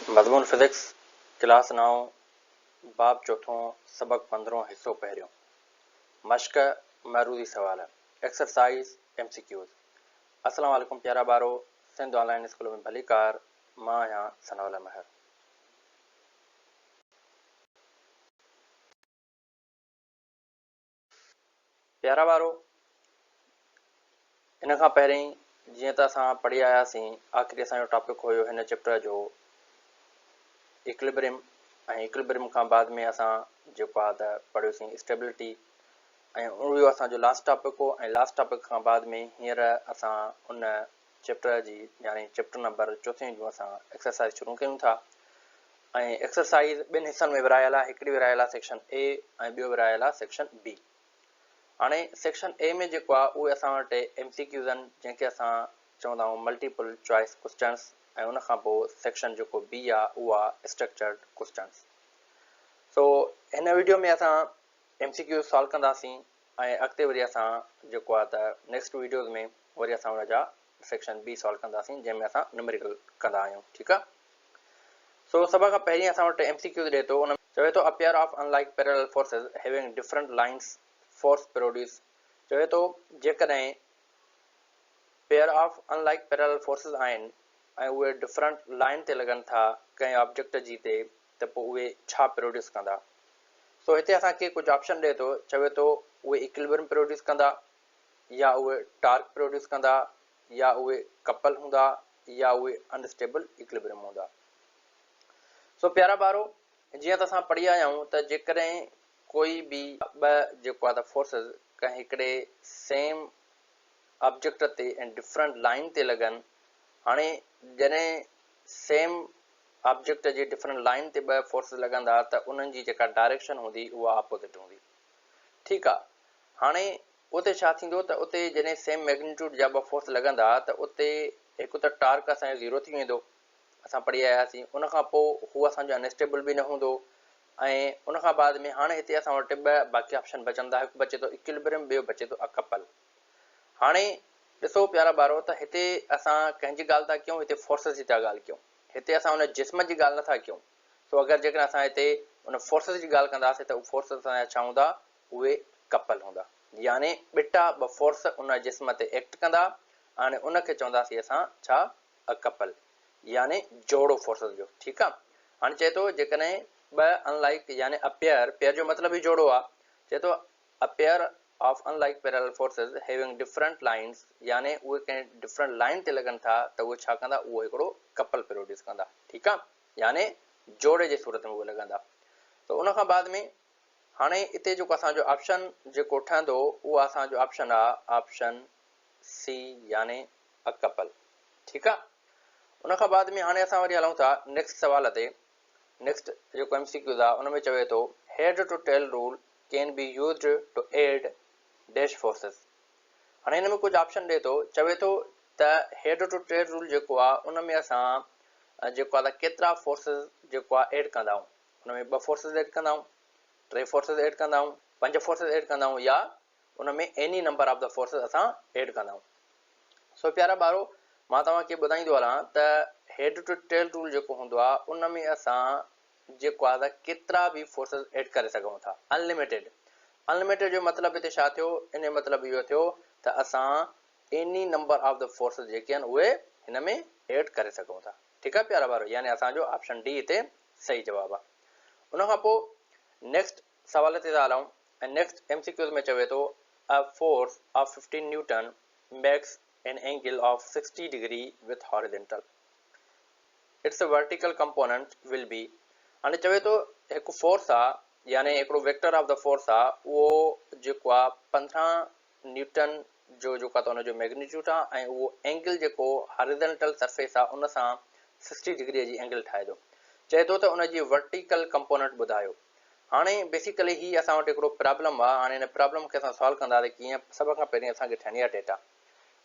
मज़मून physics class 9 बाब चौथों सबक 15 हिस्सों पहिरियों मश्क मरूदी सवाल एक्सरसाइज MCQs। अस्सलाम वालेकुम प्यारा बारो सिंध ऑनलाइन स्कूल में भली कार मां यहाँ सनाउल्ला महर। प्यारा बारो इन खां पहिरीं जीअं त असां पढ़ी आयासीं आख़िरी असांजो टॉपिक हुयो हिन चैप्टर जो इक्विलिब्रियम ऐं इक्विलिब्रियम खां बाद में असां जेको आहे त पढ़ियोसीं स्टेबिलिटी ऐं उहो असांजो लास्ट टॉपिक हो ऐं लास्ट टॉपिक खां बाद में हींअर असां उन चैप्टर जी यानी चैप्टर नंबर 4 जूं असां एक्सरसाइज़ शुरू कयूं था ऐं एक्सरसाइज़ ॿिनि हिसनि में विरायल आहे। हिकिड़ी विरायल आहे सेक्शन ए ऐं ॿियो विरायल आहे सेक्शन बी। हाणे सेक्शन ए में जेको आहे उहे असां वटि MCQs आहिनि जंहिंखे असां चवंदा आहियूं मल्टीपल चॉइस क्वेश्चन्स ऐं उनखां पोइ सेक्शन जेको बी आहे उहा स्ट्रक्चर्ड क्वेश्चन्स। सो हिन वीडियो में असां MCQ सॉल्व कंदासीं ऐं अॻिते वरी असां जेको आहे त नेक्स्ट वीडियोज़ में वरी असां हुन जा सेक्शन बी सॉल्व कंदासीं जंहिंमें असां न्यूमेरिकल कंदा आहियूं। ठीकु आहे। सो सभ खां पहिरीं असां वटि MCQ ॾिए थो, उन चवे थो a pair of unlike parallel forces having different lines force produce. चवे थो जेकॾहिं pair of unlike parallel forces आहिनि ऐं उहे डिफरेंट लाइन ते लॻनि था कंहिं ऑब्जेक्ट जी ते त पोइ उहे छा प्रोड्यूस कंदा। सो हिते असांखे कुझु ऑप्शन ॾिए थो, चवे थो उहे इक्विलिब्रियम प्रोड्यूस कंदा या उहे टार्क प्रोड्यूस कंदा या उहे कपल हूंदा या उहे अनस्टेबल इक्विलिब्रियम हूंदा। सो प्यारा ॿारो जीअं त असां पढ़ी आया आहियूं त जेकॾहिं कोई बि ॿ जेको आहे त फोर्सिस कंहिं हिकिड़े सेम ऑब्जेक्ट ते ऐं डिफरेंट लाइन ते लॻनि, हाणे जॾहिं सेम ऑब्जेक्ट जे डिफरेंट लाइन ते ॿ फोर्स लॻंदा त उन्हनि जी जेका डायरेक्शन हूंदी उहा अपोजिट हूंदी। ठीकु आहे। हाणे उते छा थींदो त उते जॾहिं सेम मैग्नीट्यूड जा ॿ फोर्स लॻंदा त उते हिकु त टार्क असांजो ज़ीरो थी वेंदो, असां पढ़ी आयासीं। उनखां पोइ हू असांजो अनस्टेबल बि न हूंदो ऐं उनखां बाद में हाणे हिते असां वटि ॿ बाक़ी ऑप्शन बचंदा। हिकु बचे थो इक्विलिब्रियम, ॿियो बचे थो अकपल। हाणे ॾिसो प्यारा ॿारो त हिते असां कंहिंजी ॻाल्हि था कयूं, हिते फोर्सिस जी था ॻाल्हि कयूं, हिते असां हुन जिस्म जी ॻाल्हि नथा कयूं। सो अगरि जेकर असां हिते हुन फोर्सिस जी ॻाल्हि कंदासीं त उहे फोर्सिस असांजा छा हूंदा, उहे कपल हूंदा, यानी ॿिटा ॿ फोर्स उन जिस्म ते एक्ट कंदा। हाणे उनखे चवंदासीं असां छा, अकपल, यानी जोड़ो फोर्सिस जो। ठीकु आहे। हाणे चए थो जेकॾहिं ॿ अनलाइक यानी अपेयर, पेयर जो मतिलबु ई जोड़ो आहे, चए थो appear of unlike parallel forces having different lines, यानी उहे कंहिं डिफरेंट लाइन ते लॻनि था त उहे छा कंदा, उहो हिकिड़ो कपल प्रोड्यूस कंदा। ठीकु आहे, यानी जोड़े जे सूरत में उहे लॻंदा। त उन खां बाद में हाणे हिते जेको असांजो ऑप्शन जेको ठहंदो उहो असांजो ऑप्शन आहे ऑप्शन सी, यानी अकपल। ठीकु आहे। उन खां बाद में हाणे असां वरी हलूं था नेक्स्ट सवाल ते। नेक्स्ट जेको MCQ आहे उन में चवे थो head to tail rule can be used to add dash forces. हाणे हिन में कुझु ऑप्शन ॾिए थो, चवे थो त हेड टू टेल रूल जेको आहे उन में असां जेको आहे त केतिरा फोर्सिस जेको आहे एड कंदा आहियूं। उन में 2 फोर्सिस एड कंदा आहियूं, 3 फोर्सिस एड कंदा आहियूं, 5 फोर्सिस एड कंदा आहियूं, या उन में any number of the forces असां एड कंदा आहियूं। सो प्यारा ॿारो मां तव्हांखे ॿुधाईंदो हलां त हेड टू टेल रूल जेको हूंदो आहे उन में असां जेको आहे त केतिरा बि फोर्सिस एड करे सघूं था, अनलिमिटेड। अनलिमिटेड जो मतिलबु हिते छा थियो, इन जो मतिलबु इहो थियो त असां any number of the forces जेके आहिनि उहे हिन में एड करे सघूं था। ठीकु आहे प्यारा ॿारो, यानी असांजो ऑप्शन डी हिते सही जवाबु आहे। उनखां पोइ नेक्स्ट सवाल ते था हलूं ऐं नेक्स्ट MCQ में चवे थो a force of 15 Newton makes an angle of 60 degree with horizontal, it's vertical component will be. हाणे चवे थो हिकु फोर्स आहे यानी हिकिड़ो वेक्टर ऑफ द फोर्स आहे, उहो जेको आहे 15 न्यूटन जो जेको आहे त हुनजो मैग्नीट्यूड आहे ऐं उहो एंगल जेको हॉरिजेंटल सरफेस आहे उन सां 60 डिग्री जी एंगल ठाहे थो। चए थो त उनजी वर्टिकल कंपोनेंट ॿुधायो। हाणे बेसिकली ही असां वटि हिकिड़ो प्रॉब्लम आहे। हाणे हिन प्रॉब्लम खे असां सॉल्व कंदासीं कीअं, सभ खां पहिरीं असांखे ठाहिणी आहे डेटा।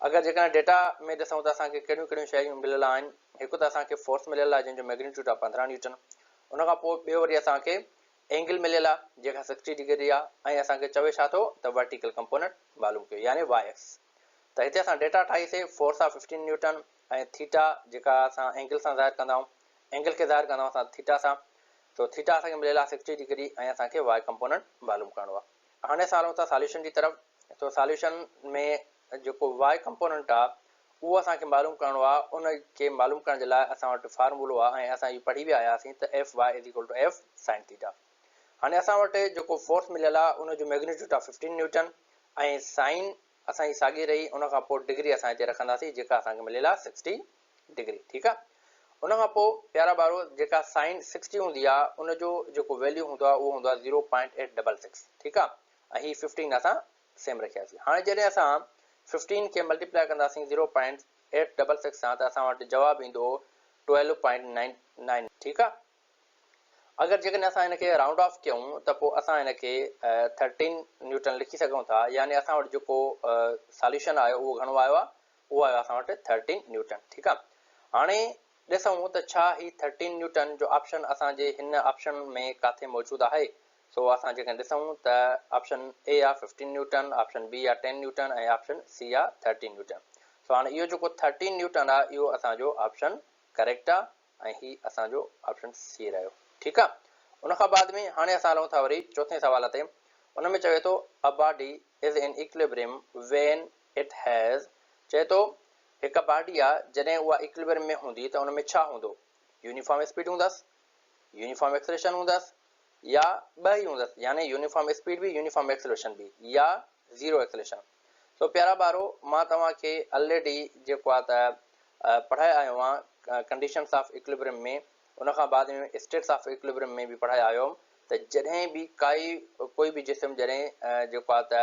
अगरि जेकॾहिं डेटा में ॾिसूं त असांखे कहिड़ियूं कहिड़ियूं शयूं मिलियल आहिनि। हिकु त असांखे फोर्स मिलियल आहे जंहिंजो मैग्नीट्यूड आहे 15 न्यूटन। उनखां पोइ ॿियो वरी असांखे एंगल मिलियल आहे जेका 60 डिग्री आहे ऐं असांखे चवे छा थो त वर्टिकल कंपोनेंट मालूम कयो यानी YX। त हिते असां डेटा ठाहीसीं फोर्स ऑफ 15 न्यूटन ऐं थीटा जेका असां एंगल सां ज़ाहिर कंदा आहियूं एंगल खे ज़ाहिर कंदा असां थीटा सां। तो थीटा असांखे मिलियल आहे 60 डिग्री ऐं असांखे वाई कंपोनेंट मालूम करणो आहे। हाणे असां हलूं था सॉल्यूशन जी तरफ़। तो सॉल्यूशन में जेको वाई कंपोनेंट आहे उहो असांखे मालूम करणो आहे। उनखे मालूम करण जे लाइ असां वटि फार्मूलो आहे ऐं असां इहो पढ़ी विया आयासीं त F Y is equal to F sine theta. हाणे असां वटि जेको फोर्स मिलियल आहे उनजो मैग्नीट्यूड आहे 15 न्यूटन ऐं साइन असांजी साॻी रही। उन खां पोइ डिग्री असां हिते रखंदासीं जेका असांखे मिलियल आहे 60 डिग्री। ठीकु आहे। उन खां पोइ प्यारा ॿारो जेका साइन 60 हूंदी आहे उनजो जेको वैल्यू हूंदो आहे उहो हूंदो आहे 0.866। ठीकु आहे। ऐं हीअ 15 असां सेम रखियासीं। हाणे जॾहिं असां 15 खे मल्टीप्लाई कंदासीं 0.866 सां त असां वटि जवाबु ईंदो 12.99। ठीकु आहे। अगरि जेकॾहिं असां हिनखे राउंड ऑफ कयूं त पोइ असां हिनखे 13 न्यूटन लिखी सघूं था। यानी असां वटि जेको सॉल्यूशन आयो उहो घणो आयो आहे, उहो आयो असां वटि 13 न्यूटन। ठीकु आहे। हाणे ॾिसूं त छा ही 13 न्यूटन जो ऑप्शन असांजे हिन ऑप्शन में किथे मौजूदु आहे। सो असां जेकॾहिं ॾिसूं त ऑप्शन ए आहे 15 न्यूटन, ऑप्शन बी आहे 10 न्यूटन ऐं ऑप्शन सी आहे 13 न्यूटन। सो हाणे इहो जेको 13 न्यूटन आहे इहो असांजो ऑप्शन करेक्ट आहे ऐं ही असांजो ऑप्शन सी रहियो। ठीकु आहे। उन खां बाद में हाणे असां हलूं था वरी चौथे सवाल ते। उन में चवे थो a body is in equilibrium when it has, चए थो हिकु बॉडी आहे जॾहिं उहा इक्विलिब्रियम में हूंदी त उन में छा हूंदो। यूनिफॉर्म स्पीड हूंदसि, यूनिफॉर्म एक्सेलरेशन हूंदसि या ॿ ई हूंदसि, यानी यूनिफॉर्म स्पीड बि यूनिफॉर्म एक्सेलरेशन बि या ज़ीरो एक्सेलरेशन। तो प्यारा ॿारो मां तव्हांखे ऑलरेडी जेको आहे त पढ़ाए आयो आहियां कंडीशन्स ऑफ इक्विलिब्रियम में। उन खां बाद में स्टेट्स ऑफ इक्विलिब्रियम में बि पढ़ाए आयो हुउमि त जॾहिं बि कोई बि जिस्म जॾहिं जेको आहे त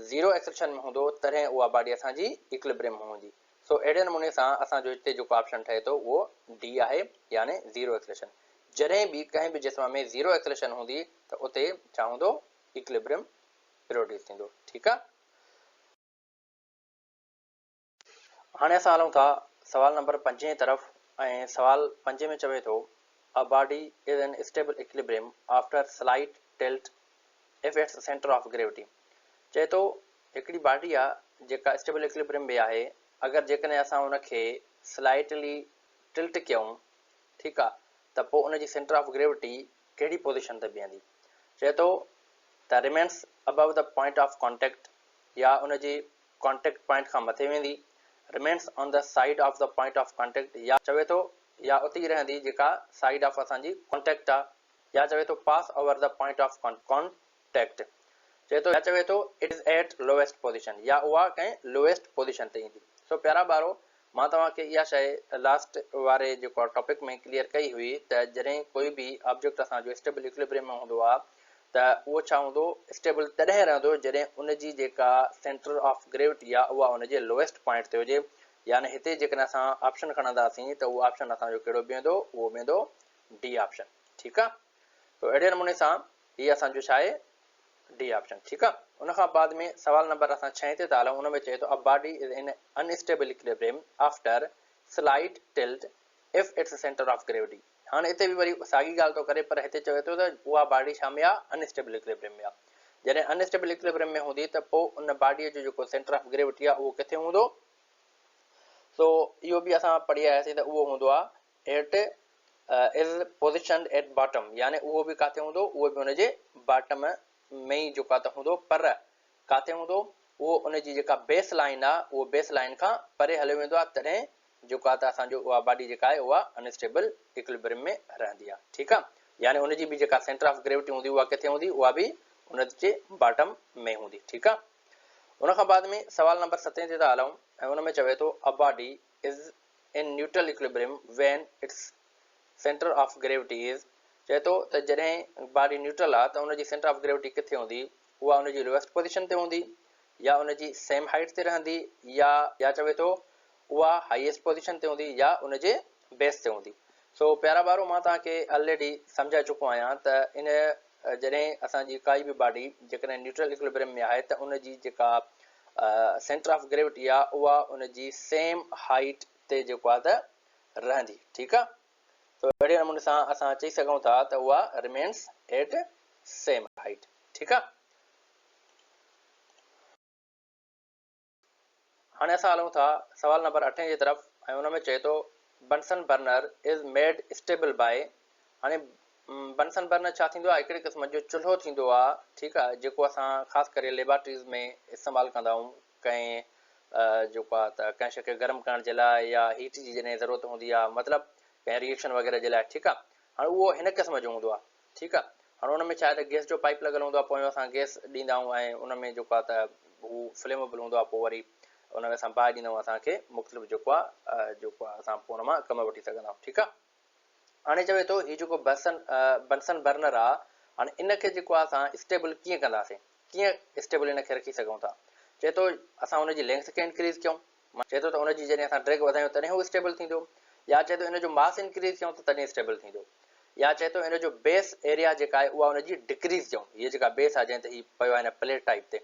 ज़ीरो एक्सेलरेशन में हूंदो तॾहिं उहा बॉडी असांजी इक्विलिब्रियम में हूंदी। सो अहिड़े नमूने सां असांजो हिते जेको ऑप्शन ठहे थो उहो डी आहे, यानी ज़ीरो एक्सेलरेशन। जॾहिं बि कंहिं बि जिस्म में ज़ीरो एक्सेलरेशन हूंदी त उते छा हूंदो, इक्विलिब्रियम प्रोड्यूस थींदो। ठीकु आहे। हाणे असां हलूं था सवाल नंबर 5 जी तरफ़ ऐं सवाल 5 में चवे थो a body is an stable equilibrium after slight tilt if its centre of gravity. चए थो हिकिड़ी बॉडी आहे जेका स्टेबल इक्विलिब्रियम में आहे, अगरि जेकॾहिं असां उनखे स्लाइटली टिल्ट कयूं, ठीकु आहे, त पोइ उनजी सेंटर ऑफ ग्रेविटी कहिड़ी पोज़ीशन ते बीहंदी। चए थो त remains above the point of contact, या उनजी कॉन्टेक्ट पॉइंट खां मथे वेंदी, remains on the side of the point of contact, या चवे थो या उते ई रहंदी जेका साइड ऑफ असांजी कॉन्टेक्ट आहे, या चवे थो pass over the point of contact. चवे थो it is at lowest position, या उहा कंहिं लोएस्ट पोजीशन ते ईंदी। सो प्यारा ॿारो मां तव्हांखे इहा शइ लास्ट वारे जेको टॉपिक में क्लियर कई हुई त जॾहिं कोई बि ऑब्जेक्ट असांजो स्टेबल इक्विलिब्रियम में हूंदो आहे त उहो छा हूंदो, स्टेबल तॾहिं रहंदो जॾहिं उनजी जेका सेंटर ऑफ ग्रेविटी आहे उहा उनजे लोएस्ट पॉइंट ते हुजे। यानी हिते जेकॾहिं असां ऑप्शन खणंदासीं त उहो ऑप्शन असांजो कहिड़ो बीहंदो, उहो बीहंदो डी ऑप्शन। ठीकु आहे। तो अहिड़े नमूने सां हीअ असांजो छा आहे, डी ऑप्शन। ठीकु आहे। उन खां बाद में सवाल नंबर असां 6 ते था हलूं। उन में चए थो a body is in unstable equilibrium after slight tilt if its centre of gravity. हाणे हिते बि वरी साॻी ॻाल्हि थो करे, पर हिते चवे थो त उहा बॉडी छा में आहे, अनस्टेबल इक्विलिब्रियम में आहे। जॾहिं अनस्टेबल इक्विलिब्रियम में हूंदी त पोइ उन बॉडीअ जो जेको सेंटर ऑफ ग्रेविटी आहे उहो किथे हूंदो। सो इहो बि असां पढ़ी आयासीं त उहो हूंदो आहे at is position at bottom, यानी उहो बि किथे हूंदो, उहो बि हुनजे बॉटम में ई जेको आहे त हूंदो, पर किथे हूंदो, उहो उनजी जेका बेस लाइन आहे उहो बेस लाइन खां परे हलियो वेंदो आहे, तॾहिं जेको आहे त असांजो उहा बॉडी जेका आहे उहा अनस्टेबल इक्विलिब्रियम में रहंदी आहे। ठीकु आहे। यानी उनजी बि जेका सेंटर ऑफ ग्रेविटी हूंदी उहा किथे हूंदी, उहा बि उनजे बॉटम में हूंदी। ठीकु आहे। उन खां बाद में सवाल नंबर 7 ते था हलूं ऐं उन में चवे थो a body is in neutral equilibrium when its centre of gravity is. चए थो त जॾहिं बॉडी न्यूट्रल आहे त उनजी सेंटर ऑफ ग्रेविटी किथे हूंदी, उहा उनजी लोएस्ट पोजीशन ते हूंदी, या उनजी सेम हाइट ते रहंदी, या चवे थो उहा हाईएस्ट पोजीशन ते हूंदी, या उनजे बेस ते हूंदी। सो प्यारा ॿारो मां तव्हांखे ऑलरेडी सम्झाए चुको आहियां त इन जॾहिं असांजी काई बि बॉडी जेकॾहिं न्यूट्रल इक्विलिब्रियम में आहे त उनजी जेका सेंटर ऑफ ग्रेविटी आहे उहा उनजी सेम हाइट ते जेको आहे त रहंदी। ठीकु आहे। तो अहिड़े नमूने सां असां चई सघूं था त उहा रिमेन्स एट सेम हाइट। ठीकु आहे। हाणे असां हलूं था सवाल नंबर 8 जी तरफ़ ऐं उन में चए थो Bunsen burner is made stable by. हाणे बंसन बर्नर छा थींदो आहे? हिकिड़े क़िस्म जो चुल्हो थींदो आहे, ठीकु आहे, जेको असां ख़ासि करे लेबॉरेटरीज़ में इस्तेमालु कंदा आहियूं कंहिं जेको आहे त कंहिं शइ खे गरम करण जे लाइ या हीट जी जॾहिं ज़रूरत हूंदी आहे, मतिलबु कंहिं रिएक्शन वग़ैरह जे लाइ, ठीकु आहे। हाणे उहो हिन क़िस्म जो हूंदो आहे, ठीकु आहे। हाणे हुन में छा आहे त गैस जो पाइप लॻल हूंदो आहे, पोइ असां गैस ॾींदा आहियूं ऐं उन में जेको आहे त हू फ्लेमेबल हूंदो आहे, पोइ वरी उन में असां बाहि ॾींदा आहियूं, असांखे मुख़्तलिफ़ जेको आहे असां पोइ हुन मां कमु वठी सघंदा आहियूं, ठीकु आहे। हाणे चवे थो हीउ जेको बंसन बर्नर आहे, हाणे इन खे जेको आहे असां स्टेबल कीअं कंदासीं, कीअं स्टेबल इन खे रखी सघूं था? चए थो असां हुनजी लेंथ खे इंक्रीज़ कयूं, चए थो त हुनजी जॾहिं असां ड्रैग वधायूं तॾहिं हू स्टेबल थींदो, या चए थो इन जो मास इंक्रीज़ कयूं त तॾहिं स्टेबल थींदो, या चए थो इन जो बेस एरिया जेका आहे उहा हुनजी डिक्रीज़ कयूं, हीअ जेका बेस आहे जंहिं ते हीउ पियो आहे हिन प्लेट टाइप ते,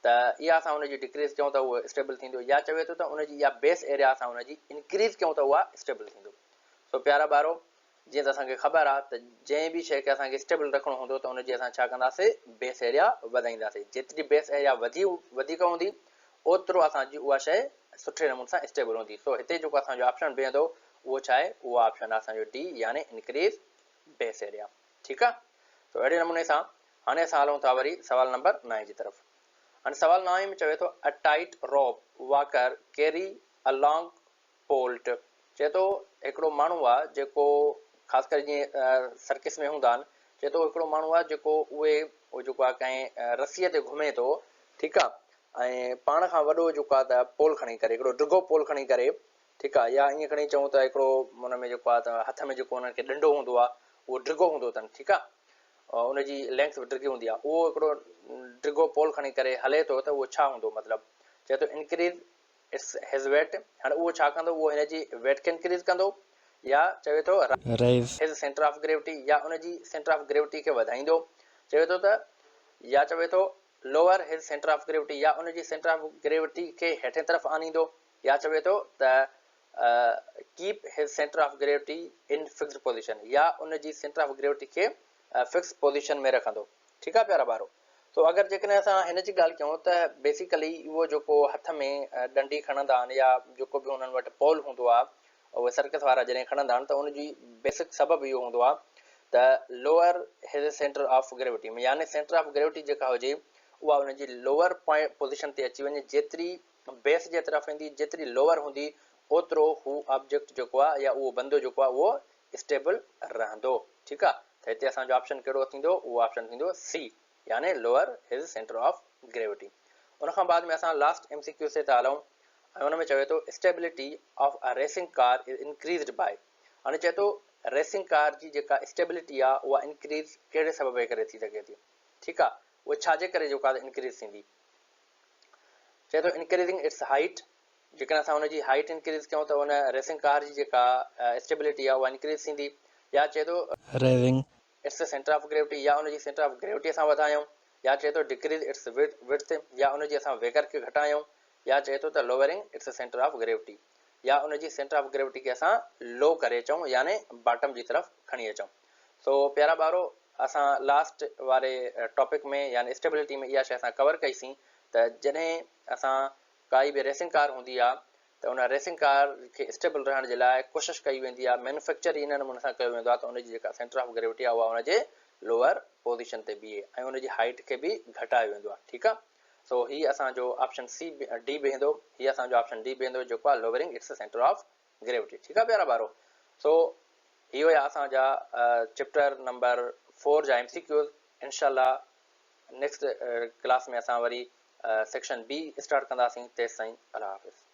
त इहा असां हुनजी डिक्रीज़ कयूं त उहो स्टेबल थींदो, या चवे थो त हुनजी इहा बेस एरिया असां हुनजी इंक्रीज़ कयूं त उहा स्टेबल थींदो। सो प्यारा ॿारो, जीअं त असांखे ख़बर आहे त जंहिं बि शइ खे असांखे स्टेबल रखिणो हूंदो त हुनजी असां छा कंदासीं, बेस एरिया वधाईंदासीं। जेतिरी बेस एरिया वधीक हूंदी ओतिरो असांजी उहा शइ सुठे नमूने सां स्टेबल हूंदी। सो हिते जेको असांजो ऑप्शन बीहंदो उहो छा आहे, उहो ऑप्शन आहे असांजो डी, यानी इंक्रीज़ बेस एरिया, ठीकु आहे। तो अहिड़े नमूने सां हाणे असां हलूं था वरी सवाल नंबर 9 जी तरफ़। हाणे सवाल 9 में चवे थो a tight rope walker carry a long pole. चए थो हिकिड़ो माण्हू आहे जेको ख़ासि करे जीअं सर्किस में हूंदा आहिनि, चए थो हिकिड़ो माण्हू आहे जेको उहो जेको आहे कंहिं रसीअ ते घुमे थो, ठीकु आहे, ऐं पाण खां वॾो जेको आहे त पोल खणी करे, हिकिड़ो डिघो पोल खणी करे, ठीकु आहे, या ईअं खणी चऊं त हिकिड़ो हुन में जेको आहे त हथ में जेको हुनखे डंडो हूंदो आहे उहो डिघो हूंदो अथनि, ठीकु आहे, उनजी लेंथ बि डिघी हूंदी आहे, उहो हिकिड़ो डिघो पोल खणी करे हले थो त उहो छा हूंदो, मतिलबु चए थो इंक्रीज़ इट्स हिज वेट। हाणे उहो छा कंदो, उहो हिनजी वेट खे इंक्रीज़ कंदो, या चवे थो raise हिज सेंटर ऑफ ग्रेविटी, या उनजी सेंटर ऑफ ग्रेविटी खे वधाईंदो, चवे थो त, या चवे थो लोअर हिज सेंटर ऑफ ग्रेविटी, या उनजी सेंटर ऑफ ग्रेविटी खे हेठे तरफ़ आणींदो, या चवे थो त कीप हिज centre of gravity in fixed position, या उनजी सेंटर ऑफ ग्रेविटी खे फिक्स पोजिशन में रखंदो, ठीकु आहे प्यारा ॿारो। तो अगरि जेकॾहिं असां हिन जी ॻाल्हि कयूं त बेसिकली उहो जेको हथ में डंडी खणंदा आहिनि या जेको बि हुननि वटि पोल हूंदो आहे, उहे सर्कस वारा जॾहिं खणंदा आहिनि त उनजी बेसिक सबबु इहो हूंदो आहे त लोअर हिज सेंटर ऑफ ग्रेविटी में, यानी सेंटर ऑफ ग्रेविटी जेका हुजे उहा हुनजी लोअर पॉइंट पोज़ीशन ते अची वञे, जेतिरी बेस जे तरफ़ ईंदी, जेतिरी लोअर हूंदी, ओतिरो हू ऑब्जेक्ट जेको आहे या उहो बंदो जेको आहे उहो स्टेबल रहंदो, ठीकु आहे। त हिते असांजो ऑप्शन कहिड़ो थींदो, उहो ऑप्शन थींदो सी, यानी लोअर हिज सेंटर ऑफ ग्रेविटी। उनखां बाद में असां लास्ट MCQ ते था हलूं, ऐं हुन में चवे थो stability of a racing car is increased by. हाणे चए थो रेसिंग कार जी जेका स्टेबिलिटी आहे उहा इंक्रीज़ कहिड़े सबब जे करे थी सघे थी, ठीकु आहे, उहा छाजे करे जेको आहे इंक्रीज़ थींदी। चए थो इंक्रीज़िंग इट्स हाइट, जेकॾहिं असां हुनजी हाइट इंक्रीज़ कयूं त हुन रेसिंग कार जी जेका स्टेबिलिटी आहे उहा इंक्रीज़ थींदी, या चए थो raising its centre of gravity, या उनजी सेंटर ऑफ ग्रेविटी असां वधायूं, या चए थो डिक्रीज़ इट्स विड्थ, या उनजी असां वेगर खे घटायूं, या चए थो त lowering its centre of gravity, या उनजी सेंटर ऑफ ग्रेविटी खे असां लो करे अचूं, यानी बॉटम जी तरफ़ खणी अचूं। सो प्यारा ॿारो, असां लास्ट वारे टॉपिक में यानी स्टेबिलिटी में इहा शइ असां कवर कईसीं त जॾहिं असां काई बि रेसिंग कार हूंदी आहे त उन रेसिंग कार खे स्टेबल रहण जे लाइ कोशिशि कई वेंदी आहे, मैन्युफैक्चर इन नमूने सां कयो वेंदो आहे त उनजी जेका सेंटर ऑफ ग्रेविटी आहे उहा उनजे लोअर पोज़ीशन ते बीहे ऐं उनजी हाइट खे बि घटायो वेंदो आहे, ठीकु आहे। सो हीअ असांजो ऑप्शन डी बीहंदो, हीअ असांजो ऑप्शन डी बीहंदो, जेको आहे lowering its centre of gravity, ठीकु आहे प्यारा ॿारो। सो इहो आहे असांजा चैप्टर नंबर 4 जा MCQ। इनशाला नेक्स्ट क्लास में असां वरी सेक्शन B स्टार्ट कंदासीं। तेसि ताईं अल्लाह हाफ़िज़।